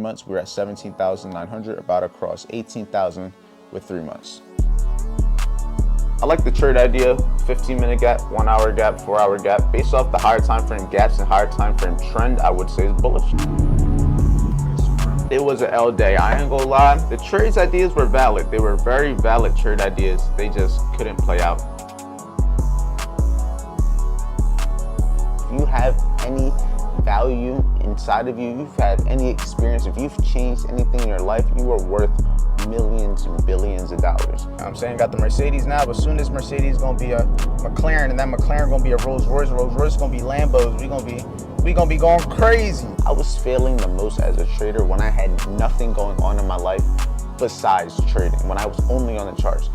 months, we're at 17,900, about to cross 18,000 with 3 months. I like the trade idea, 15-minute gap, 1 hour gap, 4 hour gap. Based off the higher time frame gaps and higher time frame trend, I would say is bullish. It was an L day, I ain't gonna lie. The trades ideas were valid. They were very valid trade ideas. They just couldn't play out. If you have any value inside of you, you've had any experience, if you've changed anything in your life, you are worth millions and billions of dollars. I'm saying got the Mercedes now, but soon this Mercedes gonna be a McLaren, and that McLaren gonna be a Rolls Royce. Rolls Royce gonna be Lambos. We gonna be going crazy. I was failing the most as a trader when I had nothing going on in my life besides trading, when I was only on the charts.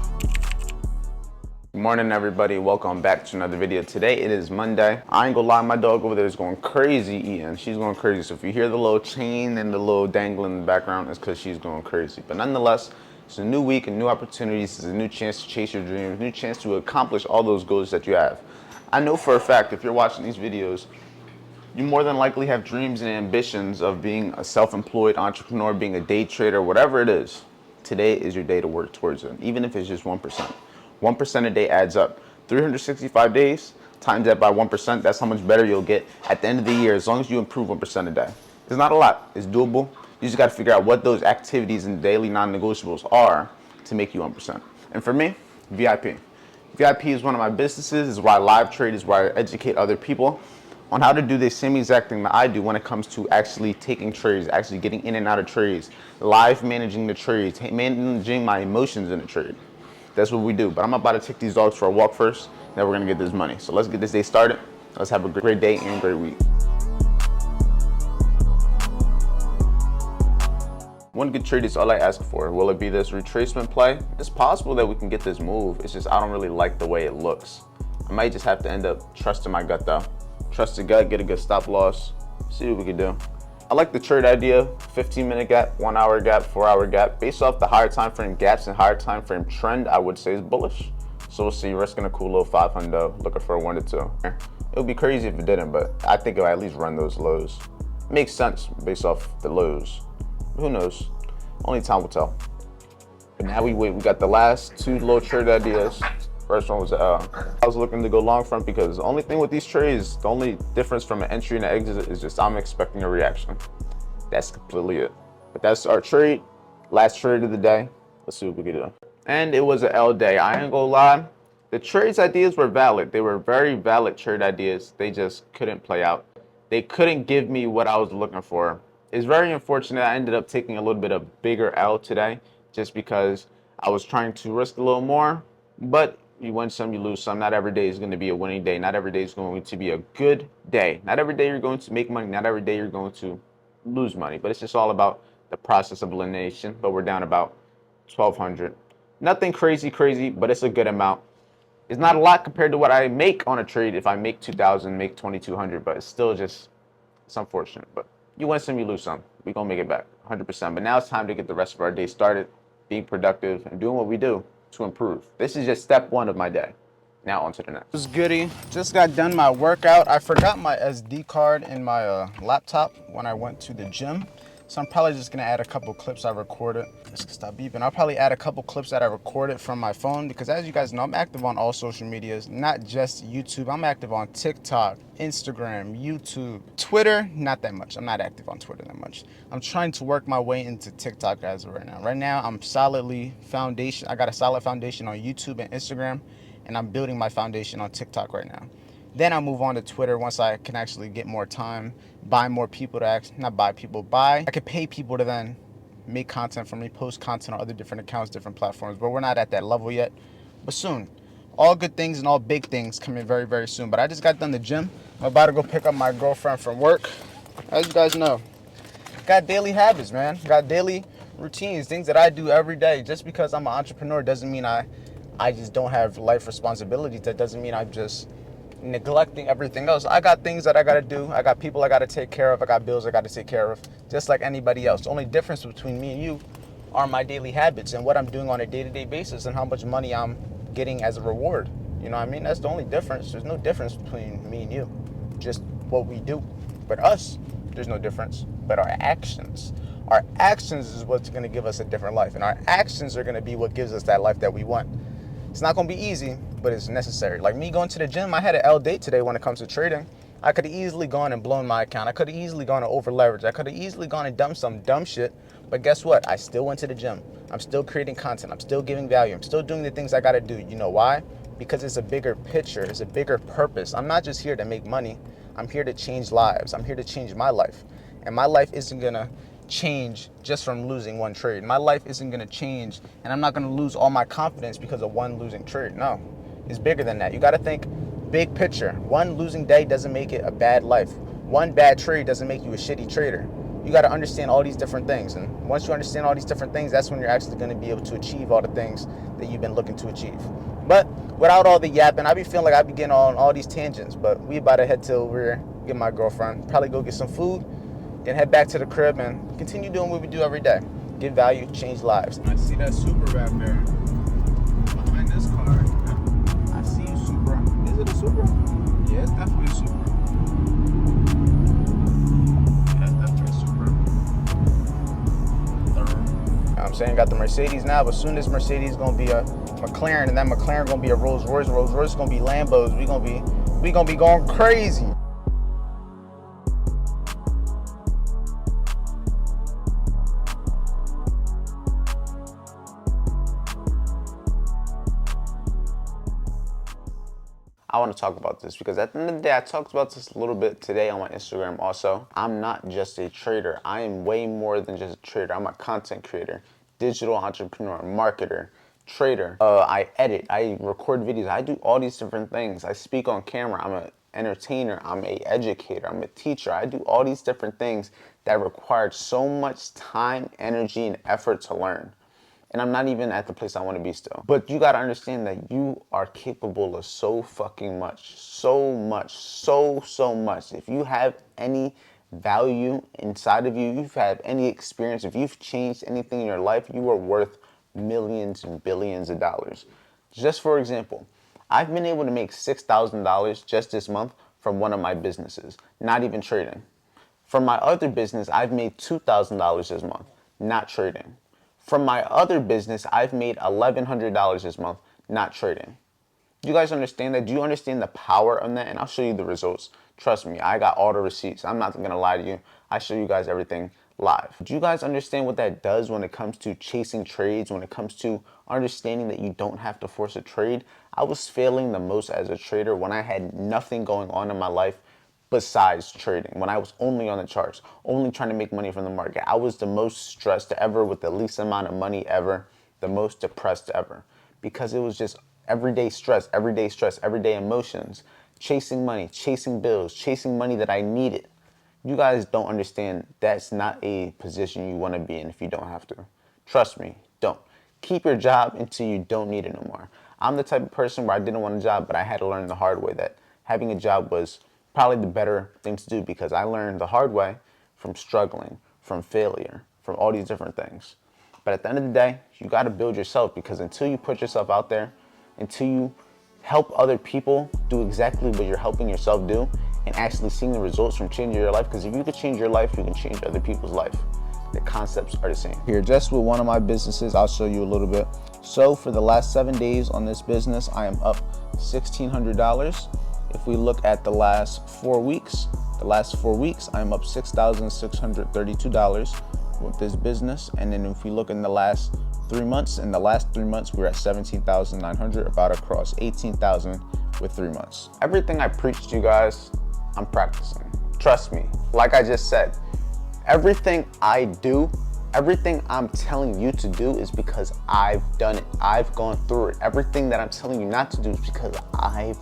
Good morning, everybody. Welcome back to another video. Today it is Monday. I ain't gonna lie, my dog over there is going crazy eating. She's going crazy. So if you hear the little chain and the little dangling in the background, it's because she's going crazy. But nonetheless, it's a new week and new opportunities. It's a new chance to chase your dreams, a new chance to accomplish all those goals that you have. I know for a fact, if you're watching these videos, you more than likely have dreams and ambitions of being a self-employed entrepreneur, being a day trader, whatever it is. Today is your day to work towards it, even if it's just 1%. 1% a day adds up. 365 days, times that by 1%, that's how much better you'll get at the end of the year, as long as you improve 1% a day. It's not a lot, it's doable. You just gotta figure out what those activities and daily non-negotiables are to make you 1%. And for me, VIP. VIP is one of my businesses, is why I live trade, is why I educate other people on how to do the same exact thing that I do when it comes to actually taking trades, actually getting in and out of trades, live managing the trades, managing my emotions in the trade. That's what we do. But I'm about to take these dogs for a walk first, then we're gonna get this money. So let's get this day started. Let's have a great day and a great week. One good trade is all I ask for. Will it be this retracement play? It's possible that we can get this move. It's just I don't really like the way it looks. I might just have to end up trusting my gut though. Trust the gut, get a good stop loss, see what we can do. I like the trade idea, 15-minute gap, 1 hour gap, 4 hour gap. Based off the higher time frame gaps and higher time frame trend, I would say is bullish. So we'll see, risking a cool little 500, looking for a 1 to 2. It would be crazy if it didn't, but I think it'll at least run those lows. Makes sense based off the lows. Who knows? Only time will tell. But now we wait, we got the last two little trade ideas. First one was I was looking to go long front because the only thing with these trades, the only difference from an entry and an exit is just I'm expecting a reaction. That's completely it. But that's our trade, last trade of the day. Let's see what we can do. And it was an L day, I ain't gonna lie. The trades ideas were valid. They were very valid trade ideas. They just couldn't play out. They couldn't give me what I was looking for. It's very unfortunate I ended up taking a little bit of bigger L today just because I was trying to risk a little more, but you win some, you lose some. Not every day is going to be a winning day. Not every day is going to be a good day. Not every day you're going to make money. Not every day you're going to lose money. But it's just all about the process of elimination. But we're down about 1,200. Nothing crazy, but it's a good amount. It's not a lot compared to what I make on a trade. If I make 2,000, make 2,200, but it's still just, it's unfortunate. But you win some, you lose some. We're going to make it back 100%. But now it's time to get the rest of our day started, being productive and doing what we do to improve. This is just step one of my day. Now on to the next. It was goody. Just got done my workout. I forgot my SD card in my laptop when I went to the gym. So I'm probably just gonna add a couple clips I recorded. Just stop beeping. I'll probably add a couple clips that I recorded from my phone because as you guys know, I'm active on all social medias, not just YouTube. I'm active on TikTok, Instagram, YouTube, Twitter, not that much. I'm not active on Twitter that much. I'm trying to work my way into TikTok as of right now. Right now, I'm solidly foundation. I got a solid foundation on YouTube and Instagram, and I'm building my foundation on TikTok right now. Then I'll move on to Twitter once I can actually get more time, buy more people to actually, not buy people, buy. I could pay people to then make content for me, post content on other different accounts, different platforms, but we're not at that level yet, but soon. All good things and all big things coming very, very soon. But I just got done the gym. I'm about to go pick up my girlfriend from work. As you guys know, got daily habits, man. Got daily routines, things that I do every day. Just because I'm an entrepreneur doesn't mean I just don't have life responsibilities. That doesn't mean I'm just neglecting everything else. I got things that I gotta do. I got people I gotta take care of. I got bills I gotta take care of, just like anybody else. The only difference between me and you are my daily habits and what I'm doing on a day-to-day basis and how much money I'm getting as a reward. You know what I mean? That's the only difference. There's no difference between me and you, just what we do. But us, there's no difference. But our actions Our actions is what's going to give us a different life, and our actions are going to be what gives us that life that we want. It's not going to be easy, but it's necessary. Like me going to the gym, I had an L date today when it comes to trading. I could have easily gone and blown my account. I could have easily gone and over leveraged. I could have easily gone and done some dumb shit. But guess what? I still went to the gym. I'm still creating content. I'm still giving value. I'm still doing the things I got to do. You know why? Because it's a bigger picture. It's a bigger purpose. I'm not just here to make money. I'm here to change lives. I'm here to change my life. And my life isn't going to change just from losing one trade. My life isn't going to change, and I'm not going to lose all my confidence because of one losing trade. No, it's bigger than that. You got to think big picture. One losing day doesn't make it a bad life. One bad trade doesn't make you a shitty trader. You got to understand all these different things, and once you understand all these different things, that's when you're actually going to be able to achieve all the things that you've been looking to achieve. But without all the yapping, I be feeling like I be getting on all these tangents, but we about to head to over here, get my girlfriend, probably go get some food, then head back to the crib and continue doing what we do every day. Give value, change lives. I see that Supra back there. Behind this car. I see you, Supra. Is it a Supra? Yeah, it's definitely a Supra. Yeah, it's definitely a Supra. You know what I'm saying? Got the Mercedes now, but soon this Mercedes is gonna be a McLaren, and that McLaren gonna be a Rolls Royce. Rolls Royce gonna be Lambos. We gonna be going crazy. I want to talk about this because at the end of the day, I talked about this a little bit today on my Instagram also. I'm not just a trader. I am way more than just a trader. I'm a content creator, digital entrepreneur, marketer, trader. I edit, I record videos. I do all these different things. I speak on camera. I'm an entertainer. I'm an educator. I'm a teacher. I do all these different things that required so much time, energy, and effort to learn. And I'm not even at the place I want to be still. But you got to understand that you are capable of so fucking much. So much. So much. If you have any value inside of you, you've had any experience, if you've changed anything in your life, you are worth millions and billions of dollars. Just for example, I've been able to make $6,000 just this month from one of my businesses, not even trading. From my other business, I've made $2,000 this month, not trading. From my other business, I've made $1,100 this month, not trading. Do you guys understand that? Do you understand the power of that? And I'll show you the results. Trust me, I got all the receipts. I'm not going to lie to you. I show you guys everything live. Do you guys understand what that does when it comes to chasing trades, when it comes to understanding that you don't have to force a trade? I was failing the most as a trader when I had nothing going on in my life besides trading, when I was only on the charts, only trying to make money from the market. I was the most stressed ever with the least amount of money ever, the most depressed ever, because it was just everyday stress, everyday emotions, chasing money, chasing bills, chasing money that I needed. You guys don't understand that's not a position you want to be in if you don't have to. Trust me, don't. Keep your job until you don't need it no more. I'm the type of person where I didn't want a job, but I had to learn the hard way that having a job was probably the better thing to do, because I learned the hard way from struggling, from failure, from all these different things. But at the end of the day, you got to build yourself, because until you put yourself out there, until you help other people do exactly what you're helping yourself do and actually seeing the results from changing your life, because if you could change your life, you can change other people's life. The concepts are the same. Here, just with one of my businesses, I'll show you a little bit. So for the last 7 days on this business, I am up $1,600. If we look at the last 4 weeks, I'm up $6,632 with this business. And then if we look in the last 3 months, we're at $17,900, about across $18,000 with 3 months. Everything I preach to you guys, I'm practicing. Trust me, like I just said, everything I do, everything I'm telling you to do is because I've done it. I've gone through it. Everything that I'm telling you not to do is because I've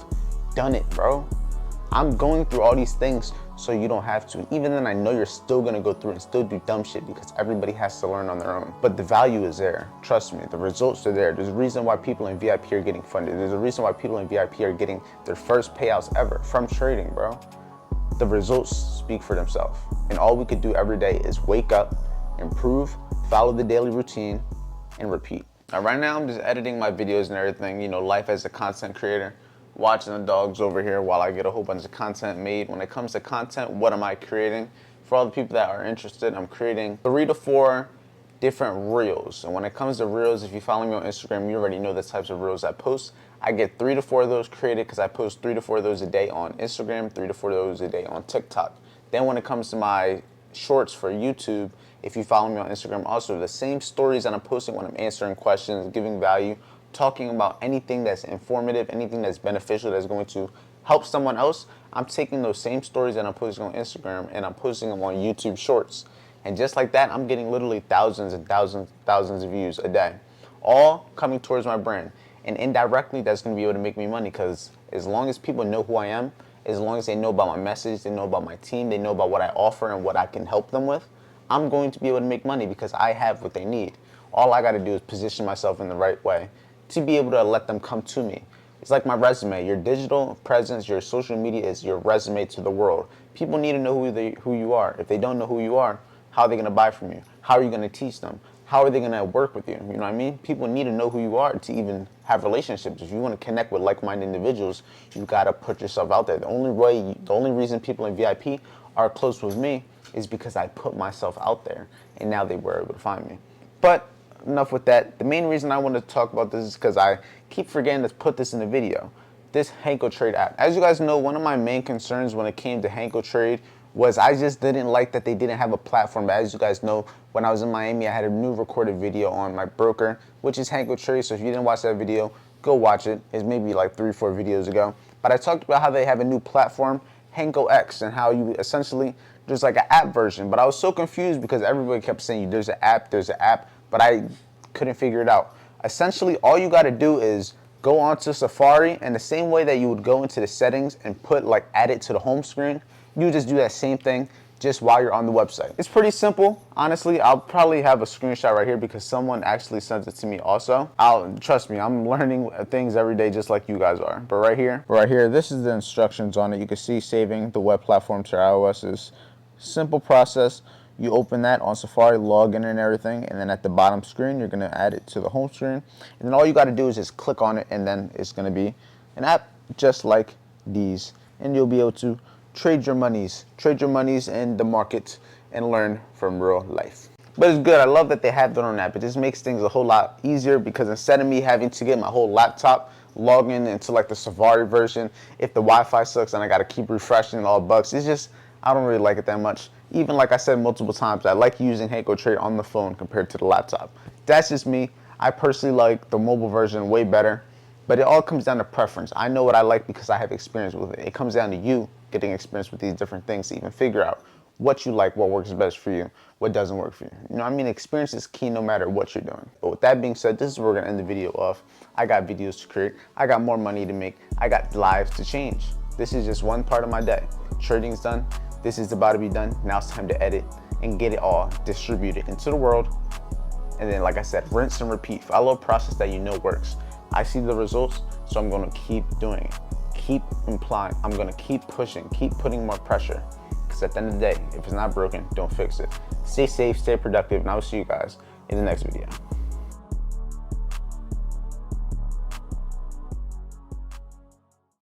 done it, bro. I'm going through all these things so you don't have to. Even then, I know you're still gonna go through and still do dumb shit, because everybody has to learn on their own. But the value is there. Trust me, the results are there. There's a reason why people in VIP are getting funded. There's a reason why people in VIP are getting their first payouts ever from trading, bro. The results speak for themselves. And all we could do every day is wake up, improve, follow the daily routine, and repeat. Now, right now, I'm just editing my videos and everything, you know, life as a content creator. Watching the dogs over here while I get a whole bunch of content made. When it comes to content, what am I creating? for all the people that are interested, I'm creating 3 to 4 different reels. And when it comes to reels, if you follow me on Instagram, you already know the types of reels I post. I get 3 to 4 of those created because I post 3 to 4 of those a day on Instagram, 3 to 4 of those a day on TikTok. Then when it comes to my shorts for YouTube, if you follow me on Instagram, also the same stories that I'm posting when I'm answering questions, giving value, talking about anything that's informative, anything that's beneficial, that's going to help someone else, I'm taking those same stories that I'm posting on Instagram and I'm posting them on YouTube Shorts. And just like that, I'm getting literally thousands and thousands of views a day, all coming towards my brand. And indirectly, that's going to be able to make me money, because as long as people know who I am, as long as they know about my message, they know about my team, they know about what I offer and what I can help them with, I'm going to be able to make money because I have what they need. All I got to do is position myself in the right way to be able to let them come to me. It's like my resume. Your digital presence, your social media is your resume to the world. People need to know who you are. If they don't know who you are, how are they going to buy from you? How are you going to teach them? How are they going to work with you? You know what I mean? People need to know who you are to even have relationships. If you want to connect with like-minded individuals, you've got to put yourself out there. The only reason people in VIP are close with me is because I put myself out there, and now they were able to find me. But enough with that. The main reason I wanted to talk about this is because I keep forgetting to put this in the video. This Hanko Trade app. As you guys know, one of my main concerns when it came to Hanko Trade was I just didn't like that they didn't have a platform. But as you guys know, when I was in Miami, I had a new recorded video on my broker, which is Hanko Trade. So if you didn't watch that video, go watch it. It's maybe like 3 or 4 videos ago. But I talked about how they have a new platform, Hanko X, and how you essentially, there's like an app version. But I was so confused because everybody kept saying there's an app, but I couldn't figure it out. Essentially, all you got to do is go onto Safari, and the same way that you would go into the settings and add it to the home screen, you just do that same thing just while you're on the website. It's pretty simple. Honestly, I'll probably have a screenshot right here because someone actually sent it to me also. Trust me, I'm learning things every day just like you guys are. But right here, this is the instructions on it. You can see saving the web platform to iOS is simple process. You open that on Safari, log in and everything, and then at the bottom screen, you're gonna add it to the home screen. And then all you gotta do is just click on it, and then it's gonna be an app just like these. And you'll be able to trade your monies in the market and learn from real life. But it's good. I love that they have their own app. It just makes things a whole lot easier because instead of me having to get my whole laptop, log in into like the Safari version, if the Wi-Fi sucks and I gotta keep refreshing all bugs, it's just, I don't really like it that much. Even like I said multiple times, I like using Hanko Trade on the phone compared to the laptop. That's just me. I personally like the mobile version way better, but it all comes down to preference. I know what I like because I have experience with it. It comes down to you getting experience with these different things to even figure out what you like, what works best for you, what doesn't work for you. You know what I mean? Experience is key no matter what you're doing. But with that being said, this is where we're gonna end the video off. I got videos to create. I got more money to make. I got lives to change. This is just one part of my day. Trading's done. This is about to be done. Now it's time to edit and get it all distributed into the world. And then, like I said, rinse and repeat. Follow a process that you know works. I see the results, so I'm gonna keep doing it. Keep implying, I'm gonna keep pushing, keep putting more pressure. Because at the end of the day, if it's not broken, don't fix it. Stay safe, stay productive, and I will see you guys in the next video.